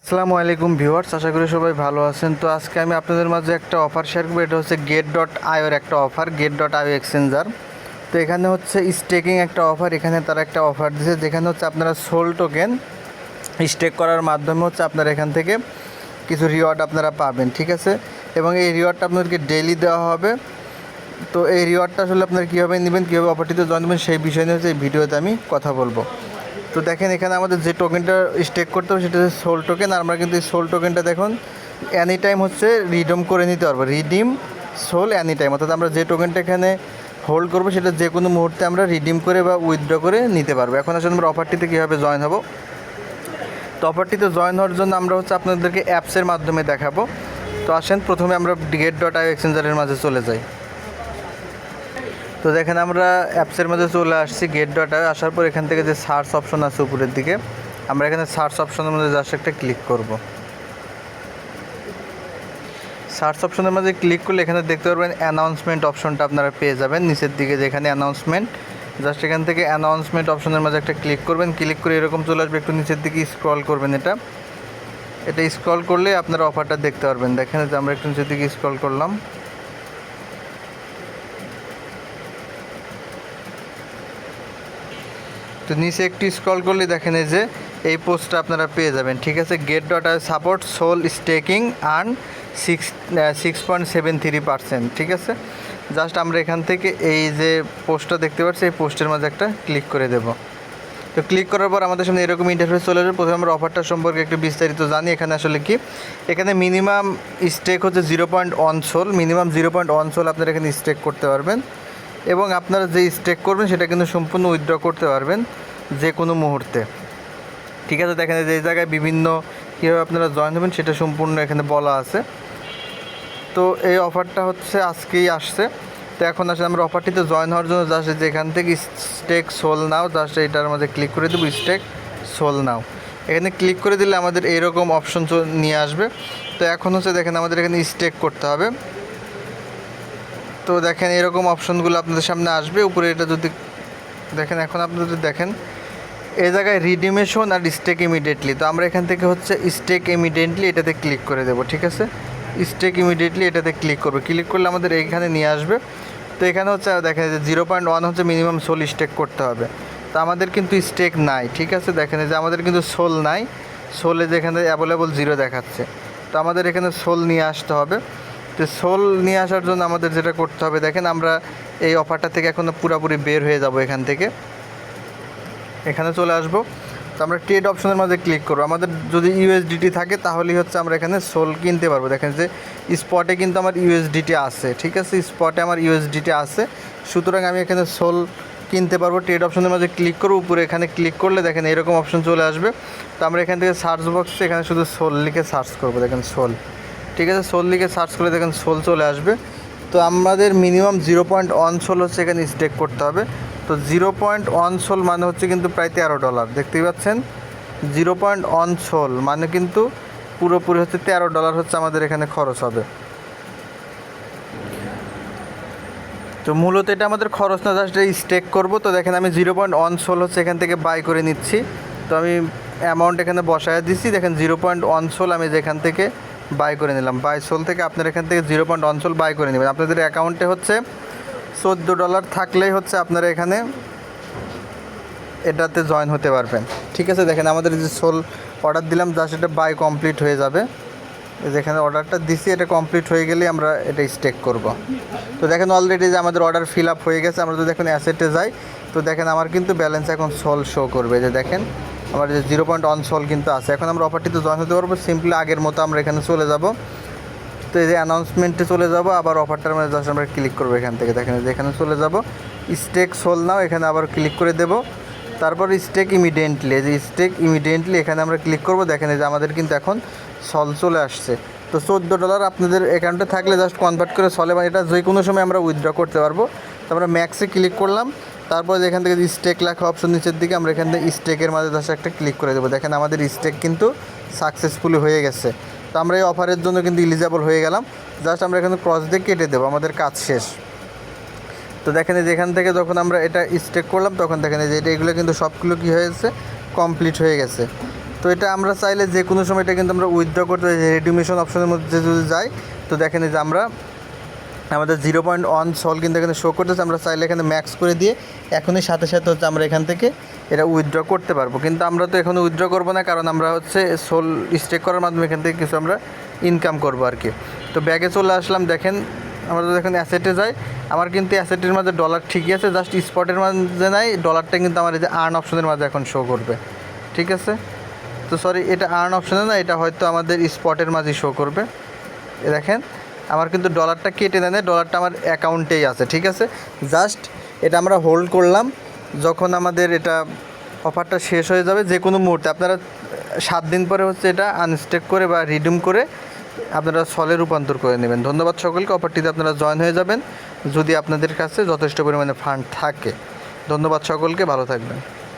আসসালামু আলাইকুম ভিউয়ার্স, আশা করি সবাই ভালো আছেন। তো আজকে আমি আপনাদের মাঝে একটা অফার শেয়ার করবো। এটা হচ্ছে get.io একটা অফার, get.io এক্সচেঞ্জার। তো এখানে হচ্ছে স্টেকিং একটা অফার। এখানে তারা একটা অফার দিয়েছে যেখানে হচ্ছে আপনারা সোল টোকেন স্টেক করার মাধ্যমে হচ্ছে আপনারা এখান থেকে কিছু রিওয়ার্ড আপনারা পাবেন, ঠিক আছে। এবং এই রিওয়ার্ডটা আপনাদেরকে ডেইলি দেওয়া হবে। তো এই রিওয়ার্ডটা আসলে আপনারা কীভাবে নেবেন, কীভাবে অফারটিতে জয়েন দেবেন, সেই বিষয় নিয়ে হচ্ছে এই ভিডিওতে আমি কথা বলবো। তো দেখেন এখানে আমাদের যে টোকেনটা স্টেক করতে হবে সেটা হচ্ছে সোল টোকেন। আর আমরা কিন্তু এই সোল টোকেনটা দেখুন এনি টাইম হচ্ছে রিডিম করে নিতে পারবো, রিডিম সোল এনি টাইম। অর্থাৎ আমরা যে টোকেনটা এখানে হোল্ড করবো সেটা যে কোনো মুহূর্তে আমরা রিডিম করে বা উইথড্র করে নিতে পারবো। এখন আসলে আমরা অফারটিতে কীভাবে জয়েন হবো, তো অফারটিতে জয়েন হওয়ার জন্য আমরা হচ্ছে আপনাদেরকে অ্যাপসের মাধ্যমে দেখাবো। তো আসেন প্রথমে আমরা get.io এক্সচেঞ্জারের মাঝে চলে যাই। তো দেখেন আমরা অ্যাপসের মধ্যে চলে আসছি get.io। আসার পর এখান থেকে যে সার্চ অপশন আছে উপরের দিকে, আমরা এখানে সার্চ অপশনের মধ্যে জাস্ট একটা ক্লিক করব। সার্চ অপশনের মধ্যে ক্লিক করলে এখানে দেখতে পারবেন অ্যানাউন্সমেন্ট অপশনটা আপনারা পেয়ে যাবেন নিচের দিকে, যেখানে অ্যানাউন্সমেন্ট, জাস্ট এখান থেকে অ্যানাউন্সমেন্ট অপশনের মাঝে একটা ক্লিক করবেন। ক্লিক করে এরকম চলে আসবে, একটু নিচের দিকে স্ক্রল করবেন। এটা স্ক্রল করলে আপনারা অফারটা দেখতে পারবেন। দেখেন যে আমরা একটু নিচের দিকে স্ক্রল করলাম। তো নিচে একটু স্ক্রল করলে দেখেন এই যে এই পোস্টটা আপনারা পেয়ে যাবেন, ঠিক আছে। get.io support soul staking earn 6.73%, ঠিক আছে। জাস্ট আমরা এখান থেকে এই যে পোস্টটা দেখতে পাচ্ছি এই পোস্টের মাঝে একটা ক্লিক করে দেব। তো ক্লিক করার পর আমাদের সামনে এরকম ইন্টারফেস চলে আসবে। প্রথমে আমরা অফারটা সম্পর্কে একটু বিস্তারিত জানি। এখানে আসলে কি, এখানে মিনিমাম স্টেক হচ্ছে 0.1 সোল, মিনিমাম 0.1 সোল আপনারা এখানে স্টেক করতে পারবেন। এবং আপনারা যে স্টেক করবেন সেটা কিন্তু সম্পূর্ণ উইথড্র করতে পারবেন যে কোনো মুহূর্তে, ঠিক আছে। দেখেন যে এই জায়গায় বিভিন্ন কীভাবে আপনারা জয়েন হবেন সেটা সম্পূর্ণ এখানে বলা আছে। তো এই অফারটা হচ্ছে আজকেই আসছে। তো এখন আসলে আমরা অফারটিতে জয়েন হওয়ার জন্য জাস্ট যেখান থেকে স্টেক সোল নাও, জাস্ট এইটার মধ্যে ক্লিক করে দেবো, স্টেক সোল নাও। এখানে ক্লিক করে দিলে আমাদের এইরকম অপশন নিয়ে আসবে। তো এখন হচ্ছে দেখেন আমাদের এখানে স্টেক করতে হবে। তো দেখেন এরকম অপশনগুলো আপনাদের সামনে আসবে উপরে। এটা যদি দেখেন, এখন আপনারা যদি দেখেন এই জায়গায় রিডিমেশন আর স্টেক ইমিডিয়েটলি, তো আমরা এখান থেকে হচ্ছে স্টেক ইমিডিয়েটলি এটাতে ক্লিক করে দেবো, ঠিক আছে। স্টেক ইমিডিয়েটলি এটাতে ক্লিক করবে। ক্লিক করলে আমাদের এইখানে নিয়ে আসবে। তো এখানে হচ্ছে দেখেন যে 0.1 হচ্ছে মিনিমাম সোল স্টেক করতে হবে। তো আমাদের কিন্তু স্টেক নাই, ঠিক আছে। দেখেন যে আমাদের কিন্তু সোল নাই, সোলে যেখানে অ্যাভেলেবল 0 দেখাচ্ছে। তো আমাদের এখানে সোল নিয়ে আসতে হবে। তো সোল নিয়ে আসার জন্য আমাদের যেটা করতে হবে, দেখেন আমরা এই অফারটা থেকে এখন পুরোপুরি বের হয়ে যাব। এখান থেকে এখানে চলে আসবো। তো আমরা ট্রেড অপশনের মাঝে ক্লিক করবো। আমাদের যদি ইউএসডিটি থাকে তাহলেই হচ্ছে আমরা এখানে সোল কিনতে পারবো। দেখেন যে স্পটে কিন্তু আমার ইউএসডিটি আছে, ঠিক আছে। স্পটে আমার ইউএসডিটি আছে, সুতরাং আমি এখানে সোল কিনতে পারবো। ট্রেড অপশনের মাঝে ক্লিক করবো, উপরে এখানে ক্লিক করলে দেখেন এরকম অপশন চলে আসবে। তো আমরা এখান থেকে সার্চ বক্সে এখানে শুধু সোল লিখে সার্চ করবো। দেখেন সোল, ঠিক আছে। সোল লিখে সার্চ করলে দেখেন সোল চলে আসবে। তো আমাদের মিনিমাম 0.1 সোল হচ্ছে এখানে স্টেক করতে হবে। তো 0.1 সোল মানে হচ্ছে কিন্তু প্রায় $13, দেখতেই পাচ্ছেন। 0.1 সোল মানে কিন্তু পুরোপুরি হচ্ছে $13 হচ্ছে আমাদের এখানে খরচ হবে। তো মূলত এটা আমাদের খরচ না, জাস্ট স্টেক করব। তো দেখেন আমি 0.1 সোল হচ্ছে এখান থেকে বাই করে নিচ্ছি। তো আমি অ্যামাউন্ট এখানে বসায় দিচ্ছি। দেখেন 0.1 সোল আমি যেখান থেকে বাই করে নিলাম। বাই সোল থেকে আপনার এখান থেকে 0.1 সোল বাই করে নেবেন। আপনাদের অ্যাকাউন্টে হচ্ছে $14 থাকলেই হচ্ছে আপনারা এখানে এটাতে জয়েন হতে পারবেন, ঠিক আছে। দেখেন আমাদের যে সোল অর্ডার দিলাম, জাস্ট এটা বাই কমপ্লিট হয়ে যাবে। যেখানে অর্ডারটা দিছি এটা কমপ্লিট হয়ে গেলেই আমরা এটা স্টেক করব। তো দেখেন অলরেডি যে আমাদের অর্ডার ফিল আপ হয়ে গেছে। আমরা যদি এখন অ্যাসেটে যাই, তো দেখেন আমার কিন্তু ব্যালেন্স এখন সোল শো করবে। যে দেখেন আমার যে 0.1 সোল কিন্তু আছে। এখন আমরা অফারটিতে জয়েন হতে পারবো। সিম্পলি আগের মতো আমরা এখানে চলে যাব। তো এই যে অ্যানাউন্সমেন্টে চলে যাব, আবার অফারটার মধ্যে জাস্ট আমরা ক্লিক করবো। এখান থেকে দেখেন যে এখানে চলে যাব, স্টেক সোল নাও, এখানে আবার ক্লিক করে দেবো। তারপর স্টেক ইমিডিয়েটলি, এই যে স্টেক ইমিডিয়েটলি এখানে আমরা ক্লিক করব। দেখেন যে আমাদের কিন্তু এখন সল চলে আসছে। তো $14 আপনাদের অ্যাকাউন্টে থাকলে জাস্ট কনভার্ট করে সলে, মানে এটা যে কোনো সময় আমরা উইথড্র করতে পারবো। তো আমরা ম্যাক্সে ক্লিক করলাম। তারপর এখান থেকে স্টেক লেখা অপশন নিচের দিকে, আমরা এখান থেকে স্টেকের মাঝে জাস্ট একটা ক্লিক করে দেবো। দেখেন আমাদের স্টেক কিন্তু সাকসেসফুলি হয়ে গেছে। তো আমরা এই অফারের জন্য কিন্তু এলিজিবল হয়ে গেলাম। জাস্ট আমরা এখানে ক্রস দিয়ে কেটে দেবো, আমাদের কাজ শেষ। তো দেখেন যে এখান থেকে যখন আমরা এটা স্টেক করলাম তখন দেখেন যে এগুলো কিন্তু সবগুলো কী হয়েছে, কমপ্লিট হয়ে গেছে। তো এটা আমরা চাইলে যে কোনো সময় এটা কিন্তু আমরা উইথড্র করতে রিডিমেশন অপশনের মধ্যে যদি যাই তো দেখেন যে আমরা আমাদের 0.1 সল কিন্তু এখানে শো করতেছে। আমরা চাইলে এখানে ম্যাক্স করে দিয়ে এখনই সাথে সাথে হচ্ছে আমরা এখান থেকে এটা উইথড্র করতে পারবো, কিন্তু আমরা তো এখন উইথড্র করবো না, কারণ আমরা হচ্ছে সোল স্টেক করার মাধ্যমে এখান থেকে কিছু আমরা ইনকাম করবো আর কি। তো ব্যাগে চলে আসলাম, দেখেন আমরা তো এখন অ্যাসেটে যাই, আমার কিন্তু অ্যাসেটের মাঝে ডলার ঠিকই আছে, জাস্ট স্পটের মাঝে নাই, ডলারটা কিন্তু আমার এই যে আর্ন অপশনের মাঝে এখন শো করবে, ঠিক আছে। তো সরি, এটা আর্ন অপশনে না, এটা হয়তো আমাদের স্পটের মাঝে শো করবে। দেখেন আমার কিন্তু ডলারটা কেটে নেয়, ডলারটা আমার অ্যাকাউন্টেই আছে, ঠিক আছে। জাস্ট এটা আমরা হোল্ড করলাম, যখন আমাদের এটা অফারটা শেষ হয়ে যাবে যে কোনো মুহূর্তে আপনারা 7 দিন পরে হচ্ছে এটা আনস্টেক করে বা রিডিম করে আপনারা সলে রূপান্তর করে নেবেন। ধন্যবাদ সকলকে, অফারটিতে আপনারা জয়েন হয়ে যাবেন যদি আপনাদের কাছে যথেষ্ট পরিমাণে ফান্ড থাকে। ধন্যবাদ সকলকে, ভালো থাকবেন।